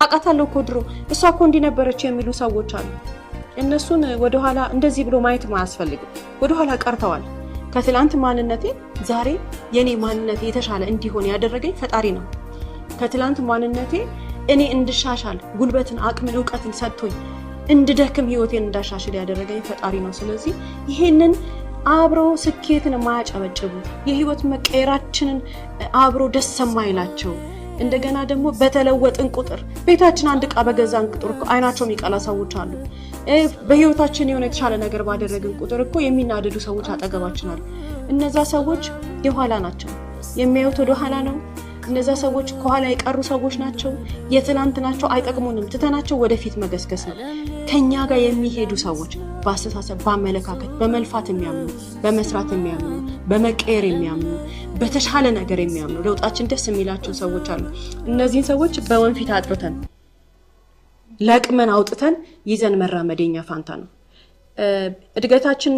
አቃታለሁ እኮ ድሮ እሷ እኮ እንዲህ ነበረች የሚሉ ሰዎች አሉ። እነሱን ወደ ኋላ እንደዚህ ብሎ ማየት ማያስፈልግም። ወደ ኋላ ቀርተዋል። ከትላንት ማንነቴ ዛሬ የኔ ማንነቴ የተሻለ እንዲሆን ያደረገኝ ፈጣሪ ነው። ከትላንት ማንነቴ እኔ እንድሻሻል ጉልበትን፣ አቅምን፣ ዕውቀትን ሰጥቶኝ እንድደክም ህይወቴን እንዳሻሽል ያደረገኝ ፈጣሪ ነው። ስለዚህ ይሄንን አብሮ ስኬትን ማያጨበጭቡ የህይወት መቀየራችንን አብሮ ደስ የማይላቸው እንደገና ደግሞ በተለወጥን ቁጥር ቤታችን አንድ ዕቃ በገዛን ቁጥር አይናቸው የሚቀላ ሰዎች አሉ። በህይወታችን የሆነ የተሻለ ነገር ባደረግን ቁጥር እኮ የሚናደዱ ሰዎች አጠገባችን አሉ። እነዛ ሰዎች የኋላ ናቸው፣ የሚያዩት ወደ ኋላ ነው። እነዛ ሰዎች ከኋላ የቀሩ ሰዎች ናቸው፣ የትላንት ናቸው፣ አይጠቅሙንም። ትተናቸው ወደፊት መገስገስ ነው። ከኛ ጋር የሚሄዱ ሰዎች በአስተሳሰብ፣ በአመለካከት፣ በመልፋት የሚያምኑ፣ በመስራት የሚያምኑ፣ በመቀየር የሚያምኑ፣ በተሻለ ነገር የሚያምኑ ለውጣችን ደስ የሚላቸው ሰዎች አሉ። እነዚህን ሰዎች በወንፊት አጥርተን ለቅመን አውጥተን ይዘን መራመደኛ ፋንታ ነው እድገታችን